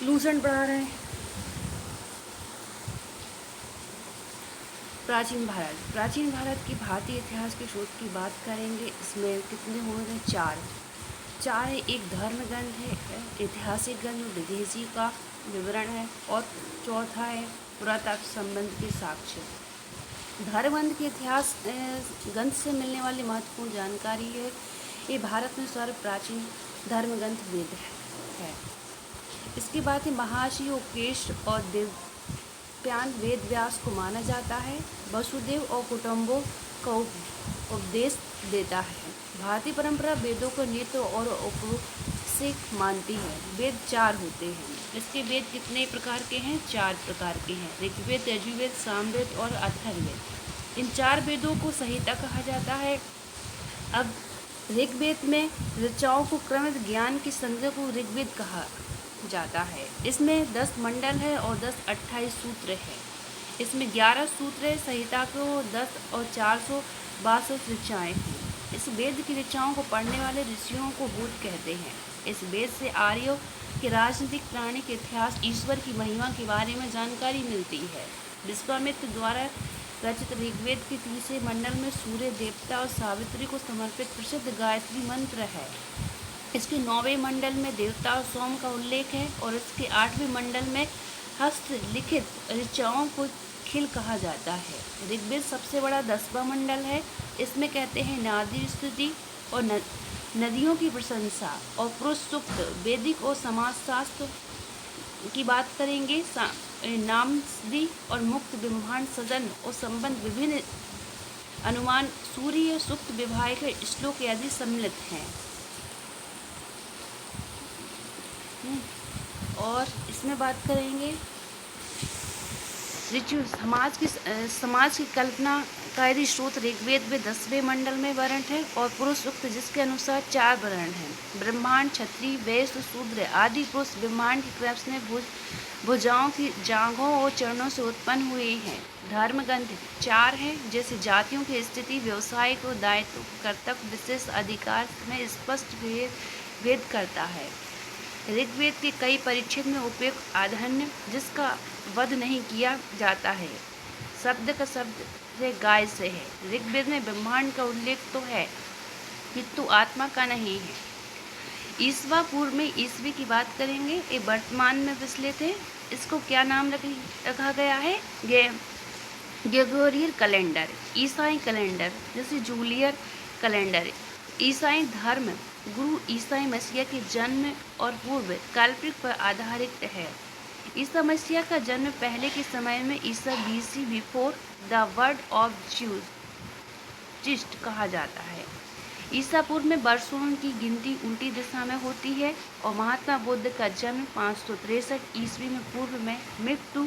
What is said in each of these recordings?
Lucent पढ़ा रहे हैं। प्राचीन भारत की भारतीय इतिहास के शोध की बात करेंगे। इसमें कितने हो गए? चार है। एक धर्म ग्रंथ है, ऐतिहासिक ग्रंथ विदेशी का विवरण है, और चौथा है पुरातत्व संबंध के साक्ष्य। धर्म ग्रंथ के इतिहास ग्रंथ से मिलने वाली महत्वपूर्ण जानकारी है। ये भारत में सर्व प्राचीन धर्म ग्रंथ वेद है। इसके बाद ही महर्षि उपकेश और देवप्यान वेद व्यास को माना जाता है। वसुदेव और कुटुंबों का उपदेश देता है। भारतीय परंपरा वेदों को नित्य और औपनिषद मानती है। वेद 4 होते हैं। इसके वेद कितने प्रकार के हैं? 4 प्रकार के हैं। ऋग्वेद, यजुर्वेद, सामवेद और अथर्ववेद। इन 4 वेदों को संहिता कहा जाता है। अब ऋग्वेद में ऋचाओं को क्रमित ज्ञान के संग्रह को ऋग्वेद कहा जाता है। इसमें 10 मंडल है और 28 सूत्र है। इसमें 11 सूत्र है। संहिता को 10 और 462 ऋचाएँ हैं। इस वेद की ऋचाओं को पढ़ने वाले ऋषियों को वेद कहते हैं। इस वेद से आर्यों के राजनीतिक प्राणी के इतिहास, ईश्वर की महिमा के बारे में जानकारी मिलती है। विश्वामित्र द्वारा रचित ऋग्वेद के 30वें मंडल में सूर्य देवता और सावित्री को समर्पित प्रसिद्ध गायत्री मंत्र है। इसके 9वें मंडल में देवता और सोम का उल्लेख है, और इसके 8वें मंडल में हस्तलिखित ऋचाओं को खिल कहा जाता है। ऋग्वेद सबसे बड़ा 10वां मंडल है। इसमें कहते हैं नादी स्तुति और नदियों की प्रशंसा और पुरुष सूक्त। वैदिक और समाजशास्त्र की बात करेंगे। नामदी और मुक्त ब्रह्मांड सदन और संबंध विभिन्न अनुमान सूर्य सूक्त विवाह के श्लोक आदि सम्मिलित हैं। और इसमें बात करेंगे ऋचु समाज की कल्पना का यदि स्रोत ऋग्वेद में 10वें मंडल में वर्ण है, और पुरुष सूक्त जिसके अनुसार 4 वर्ण हैं। ब्रह्मांड, क्षत्रिय, वैश्य, शूद्र आदि पुरुष ब्रह्मांड की क्रम में भुजाओं की जांघों और चरणों से उत्पन्न हुए हैं। धर्म ग्रंथ 4 हैं, जैसे जातियों की स्थिति, व्यवसाय को दायित्व, कर्तव्य, विशेष अधिकार में स्पष्ट भेद करता है। ऋग्वेद के कई परिच्छेद में उपयुक्त आधन्य जिसका वध नहीं किया जाता है, शब्द का शब्द से गाय से है। ऋग्वेद में ब्रह्मांड का उल्लेख तो है किंतु आत्मा का नहीं है। ईसवा पूर्व में ईसवी की बात करेंगे। ये वर्तमान में विचलित है। इसको क्या नाम रखा गया है? ग्रेगोरियन कैलेंडर, ईसाई कैलेंडर, जैसे जूलियर कैलेंडर। ईसाई धर्म गुरु ईसाई मसीह के जन्म और पूर्व काल्पनिक पर आधारित है। ईसा मसीह का जन्म पहले के समय में ईसा BC before the word of Jesus कहा जाता है। ईसा पूर्व में वर्षों की गिनती उल्टी दिशा में होती है, और महात्मा बुद्ध का जन्म 563 ईस्वी में पूर्व में, मृत्यु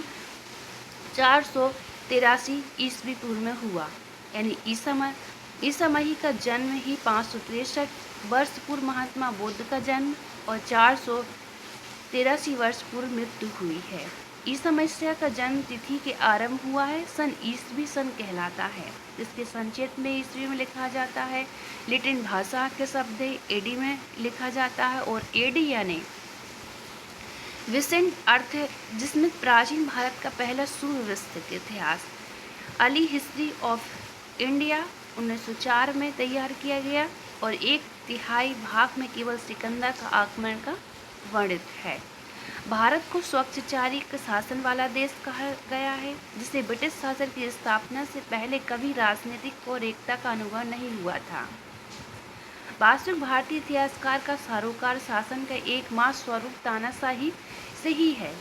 483 ईस्वी पूर्व में हुआ। यानी ईसा मसीह का जन्म ही 563 वर्ष पूर्व महात्मा बुद्ध का जन्म और 483 वर्ष पूर्व मृत्यु हुई है। ईसा मसीह का जन्म तिथि के आरंभ हुआ है। सन ईसवी सन कहलाता है, इसके संक्षेप में ईस्वी में लिखा जाता है। लैटिन भाषा के शब्द एडी में लिखा जाता है, और एडी यानी विसेंट अर्थ है, जिसमें प्राचीन भारत का पहला सुव्यवस्थित इतिहास अर्ली हिस्ट्री ऑफ इंडिया 1904 में तैयार किया गया, और 1/3 भाग में केवल सिकंदर का आक्रमण का वर्णित है। भारत को स्वच्छाचारी शासन वाला देश कहा गया है, जिसे ब्रिटिश शासन की स्थापना से पहले कभी राजनीतिक और एकता का अनुभव नहीं हुआ था। वास्तविक भारतीय इतिहासकार का सारोकार शासन का एकमात्र स्वरूप तानाशाही से ही है।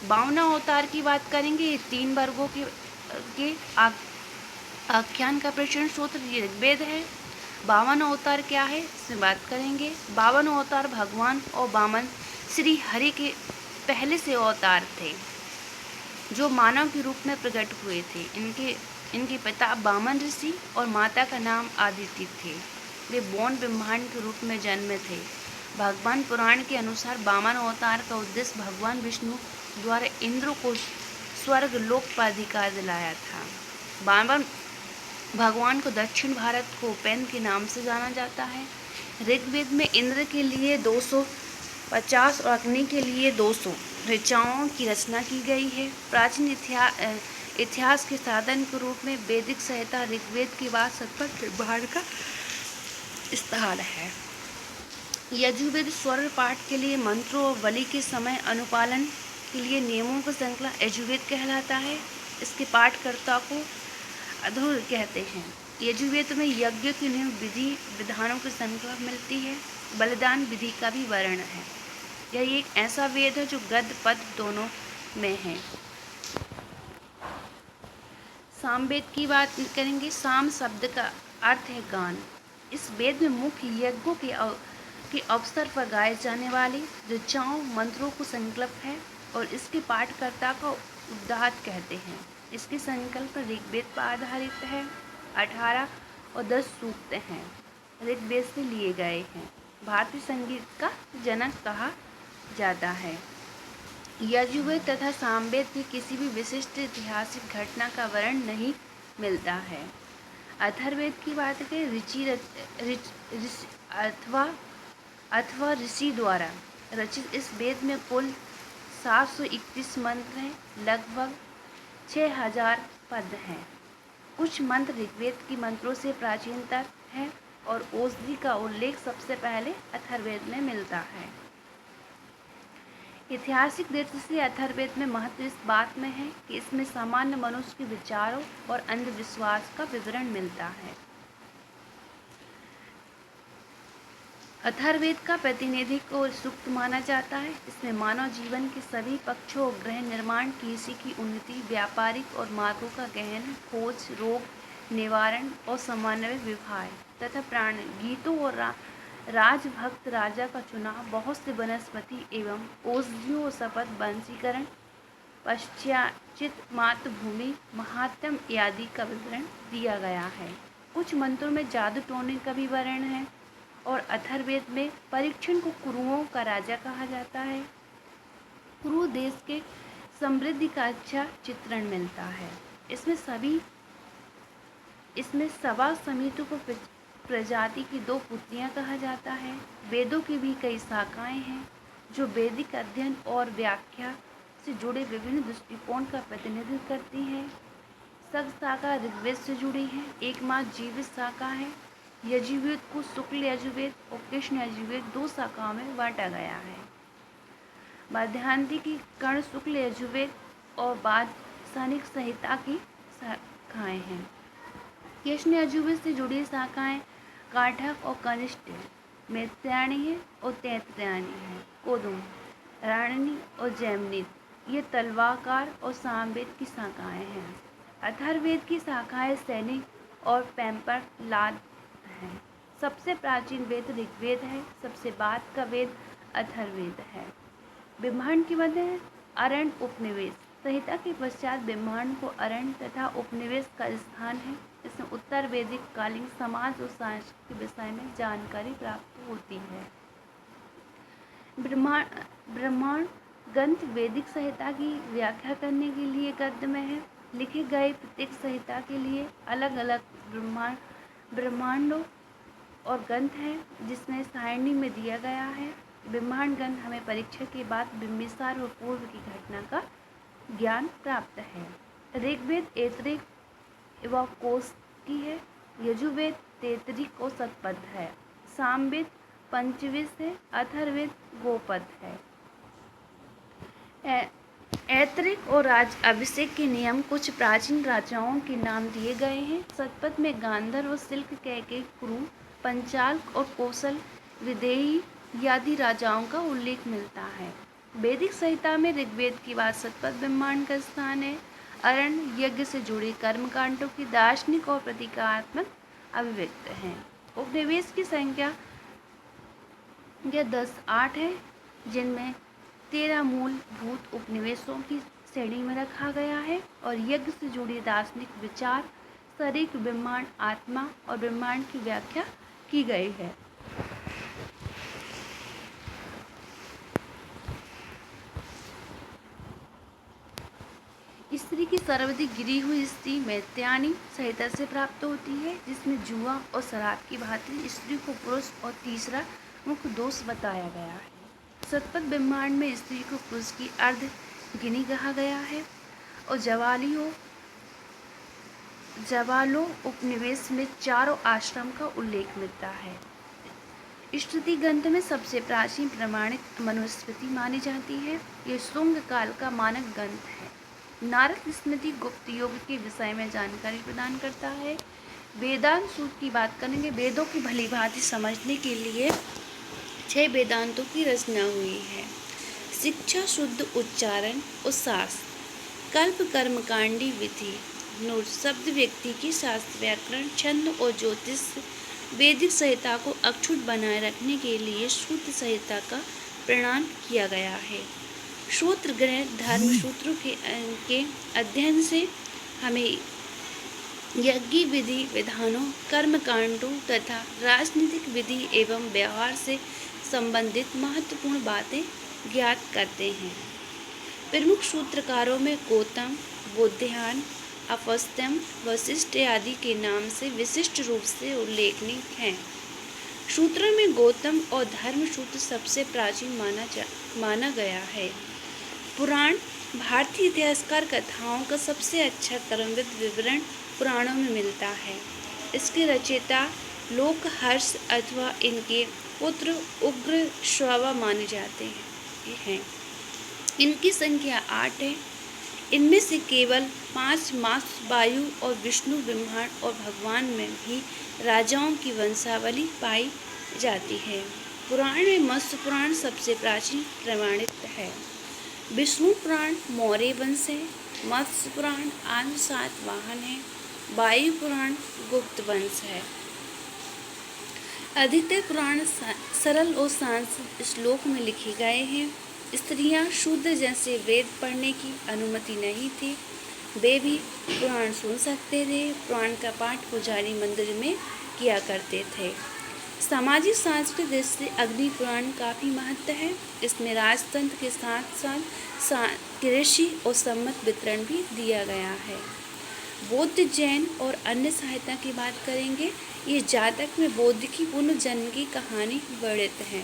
52 अवतार की बात करेंगे। ये 3 वर्गों के आख्यान का प्रचुर सूत्र ऋग्वेद है। 52 अवतार क्या है, इसमें बात करेंगे। 52 अवतार भगवान और वामन श्री हरि के पहले से अवतार थे, जो मानव के रूप में प्रकट हुए थे। इनके पिता वामन ऋषि और माता का नाम आदिति थे। वे बौन ब्रह्मांड के रूप में जन्मे थे। भगवान पुराण के अनुसार वामन अवतार का उद्देश्य भगवान विष्णु द्वारा इंद्र को स्वर्ग लोक पर अधिकार दिलाया था। वामन भगवान को दक्षिण भारत को उपेंद्र के नाम से जाना जाता है। ऋग्वेद में इंद्र के लिए 50 और अग्नि के लिए 200 ऋचाओं की रचना की गई है। प्राचीन इतिहास के साधन के रूप में वैदिक संहिता ऋग्वेद के बाद शतपथ ब्रह्मांड का स्थान है। यजुर्वेद स्वर पाठ के लिए मंत्रों और बलि के समय अनुपालन के लिए नियमों का श्रृंखला यजुर्वेद कहलाता है। इसके पाठकर्ता को अधुर कहते हैं। यजुर्वेद में यज्ञ की नियम विधि विधानों की श्रृंखला मिलती है। बलिदान विधि का भी वर्णन है। यह एक ऐसा वेद है जो गद्य पद दोनों में है। सामवेद की बात करेंगे। साम शब्द का अर्थ है गान। इस वेद में मुख्य यज्ञों के अवसर पर गाए जाने वाले ऋचाओं मंत्रों को संकल्प है और इसके पाठकर्ता को उद्गात कहते हैं। इसके संकल्प ऋग्वेद पर आधारित है। 18 और 10 सूक्त हैं ऋग्वेद से लिए गए हैं। भारतीय संगीत का जनक कहा जाता है। यजुर्वेद तथा सामवेद में किसी भी विशिष्ट ऐतिहासिक घटना का वर्णन नहीं मिलता है। अथर्ववेद की बात करें अथवा ऋषि द्वारा रचित इस वेद में कुल 731 मंत्र हैं। लगभग 6000 पद हैं। कुछ मंत्र ऋग्वेद के मंत्रों से प्राचीनतर हैं और औषधि का उल्लेख सबसे पहले अथर्ववेद में मिलता है। ऐतिहासिक दृष्टि से अथर्ववेद में महत्व इस बात में है कि इसमें सामान्य मनुष्य के विचारों और अंधविश्वास का विवरण मिलता है। अथर्ववेद का प्रतिनिधित्व को सूक्त माना जाता है। इसमें मानव जीवन के सभी पक्षों, गृह निर्माण, कृषि की उन्नति, व्यापारिक और मार्गों का गहन खोज, रोग निवारण और समन्वय विभाग तथा प्राण गीतों और राजभक्त राजा का चुनाव, बहुत से वनस्पति एवं औषधियों और शपथ वंशीकरण, पश्चाचित मातृभूमि महात्म्य आदि का विवरण दिया गया है। कुछ मंत्रों में जादू टोने का भी वर्णन है और अथर्ववेद में परीक्षण को कुरुओं का राजा कहा जाता है। कुरु देश के समृद्धि का अच्छा चित्रण मिलता है। इसमें सवा समिति को प्रजाति की 2 पुत्रियां कहा जाता है। वेदों की भी कई शाखाएं हैं जो वैदिक अध्ययन और व्याख्या से जुड़े विभिन्न दृष्टिकोण का प्रतिनिधित्व करती हैं। सब शाखा ऋग्वेद से जुड़ी हैं। एकमात्र जीवित शाखा है। यजुर्वेद को शुक्ल यजुर्वेद और कृष्ण यजुर्वेद 2 शाखाओं में बांटा गया है। मध्यांति की कर्ण शुक्ल यजुर्वेद और बाद सैनिक संहिता की शाखाएं हैं। कृष्ण यजुर्वेद से जुड़ी शाखाएं काठक और कनिष्ठ, मैत्रेयी और तैत्तिरीय है। कोदुम, राणनी और जैमिनी ये तलवाकार और सामवेद की शाखाएं हैं। अथर्ववेद की शाखाएं सैनिक और पैंपर लाद हैं। सबसे प्राचीन वेद ऋग्वेद है। सबसे बाद का वेद अथर्ववेद है। ब्रह्मांड के मध्य अरण्य उपनिवेश संहिता के पश्चात ब्रह्मांड को अरण्य तथा उपनिवेश का स्थान है। इसमें उत्तर वैदिक कालीन समाज और संस्कृति के विषय में जानकारी प्राप्त होती है। ब्रह्मांड ग्रंथ वैदिक संहिता की व्याख्या करने के लिए गद्य में है। लिखे गए प्रत्येक संहिता के लिए अलग अलग ब्रह्मांडों और ग्रंथ हैं जिसमें सारणी में दिया गया है। ब्रह्मांड ग्रंथ हमें परीक्षा के बाद बिंबिसार और पूर्व की घटना का ज्ञान प्राप्त है। ऋग्वेद ऐतरेय एवं कोश की है। यजुर्वेद तैतरिक और शतपथ है। सामवेद पंचविश है। अथर्ववेद गोपद है। ऐतरेय और राज अभिषेक के नियम कुछ प्राचीन राजाओं के नाम दिए गए हैं। शतपथ में गांधार और शिल्प कैकेयी, कुरु, पंचाल और कौशल विदेही आदि राजाओं का उल्लेख मिलता है। वैदिक संहिता में ऋग्वेद की बाद शतपथ ब्रह्मांड का स्थान है। अरण्य यज्ञ से जुड़े कर्मकांडों की दार्शनिक और प्रतीकात्मक अभिव्यक्त हैं। उपनिवेश की संख्या 8 है जिनमें 13 मूलभूत उपनिवेशों की श्रेणी में रखा गया है और यज्ञ से जुड़े दार्शनिक विचार, शरीर, ब्रह्मांड, आत्मा और ब्रह्मांड की व्याख्या की गई है। स्त्री की सर्वाधिक गिरी हुई स्त्री मैत्रेयी संहिता से प्राप्त होती है जिसमें जुआ और शराब की भांति स्त्री को पुरुष और तीसरा मुख्य दोष बताया गया है। शतपथ ब्रह्मांड में स्त्री को पुरुष की अर्धगिनी कहा गया है और जवालो उपनिवेश में चारों आश्रम का उल्लेख मिलता है। श्रुति ग्रंथ में सबसे प्राचीन प्रमाणित मनुस्मृति मानी जाती है। ये शुंग काल का मानक ग्रंथ है। नारद स्मृति गुप्त युग के विषय में जानकारी प्रदान करता है। वेदांत सूत्र की बात करेंगे। वेदों की भली भांति समझने के लिए 6 वेदांतों की रचना हुई है। शिक्षा, शुद्ध उच्चारण और शास्त्र, कल्प, कर्मकांडी, विधि, नूर, शब्द, व्यक्ति की शास्त्र, व्याकरण, छंद और ज्योतिष। वैदिक संहिता को अक्षुण्ण बनाए रखने के लिए सूत्र संहिता का प्रणाम किया गया है। सूत्र ग्रंथ धर्म सूत्रों के अध्ययन से हमें यज्ञ विधि विधानों, कर्मकांडों तथा राजनीतिक विधि एवं व्यवहार से संबंधित महत्वपूर्ण बातें ज्ञात करते हैं। प्रमुख सूत्रकारों में गौतम, बोधायन, अपस्थ्यम, वशिष्ठ आदि के नाम से विशिष्ट रूप से उल्लेखनीय हैं। सूत्रों में गौतम और धर्म सूत्र सबसे प्राचीन माना गया है। पुराण भारतीय इतिहासकार कथाओं का सबसे अच्छा क्रमबद्ध विवरण पुराणों में मिलता है। इसके रचयिता लोकहर्ष अथवा इनके पुत्र उग्र श्रवा माने जाते हैं। इनकी संख्या 8 है। इनमें से केवल 5 मास, वायु और विष्णु, ब्रह्मांड और भगवान में भी राजाओं की वंशावली पाई जाती है। पुराण में मत्स्य पुराण सबसे प्राचीन प्रमाणित है। विष्णु पुराण मौर्य वंश है। मत्स्य पुराण आदि सातवाहन है। वायु पुराण गुप्त वंश है। अधिकतर पुराण सरल और शांत श्लोक में लिखे गए हैं। स्त्रियां शूद्र जैसे वेद पढ़ने की अनुमति नहीं थी। वे भी पुराण सुन सकते थे। पुराण का पाठ पुजारी मंदिर में किया करते थे। सामाजिक सांस्कृतिक दृष्टि से अग्नि पुराण काफ़ी महत्व है। इसमें राजतंत्र के साथ साथ कृषि और सम्मत वितरण भी दिया गया है। बौद्ध, जैन और अन्य साहित्य की बात करेंगे। ये जातक में बौद्ध की पुनर्जन्म की कहानी वर्णित है।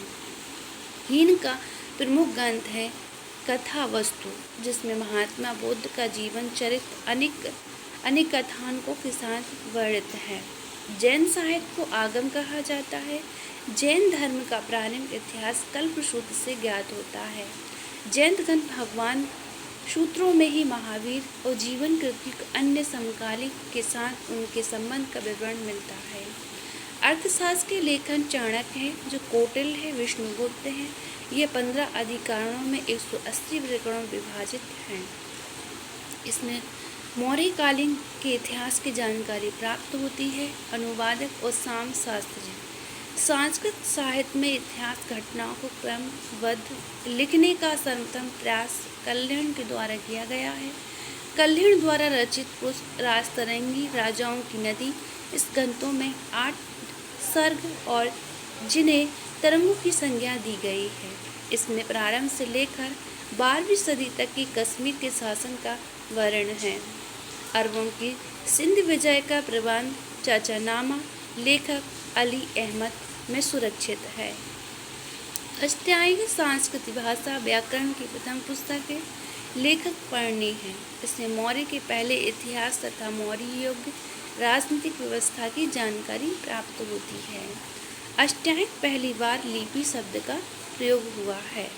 हीन का प्रमुख ग्रंथ है कथा वस्तु, जिसमें महात्मा बुद्ध का जीवन चरित्र अनेक कथानकों के साथ वर्णित है। जैन साहित्य को आगम कहा जाता है। जैन धर्म का प्रारंभिक इतिहास कल्पसूत्र से ज्ञात होता है। जैन ग्रंथ भगवान सूत्रों में ही महावीर और जीवन कृति अन्य समकालिक के साथ उनके संबंध का विवरण मिलता है। अर्थशास्त्र के लेखन चाणक्य है, जो कौटिल्य है, विष्णुगुप्त है। ये 15 अधिकरणों में 180 प्रकरणों विभाजित हैं। इसमें मौर्यकालीन के इतिहास की जानकारी प्राप्त होती है। अनुवादक और साम शास्त्री। संस्कृत साहित्य में इतिहास घटनाओं को क्रमबद्ध लिखने का सर्वप्रथम प्रयास कल्याण के द्वारा किया गया है। कल्याण द्वारा रचित पुस्तक राजतरंगी, राजाओं की नदी, इस ग्रंथों में 8 सर्ग और जिन्हें तरंगों की संज्ञा दी गई है। इसमें प्रारंभ से लेकर 12वीं सदी तक की कश्मीर के शासन का वर्णन है। अरबों की सिंध विजय का प्रबंध चाचानामा लेखक अली अहमद में सुरक्षित है। अष्टांगिक संस्कृत भाषा व्याकरण की प्रथम पुस्तक है। लेखक पढ़नी है। इसमें मौर्य के पहले इतिहास तथा मौर्य युग राजनीतिक व्यवस्था की जानकारी प्राप्त होती है। अष्टांगिक पहली बार लिपि शब्द का प्रयोग हुआ है।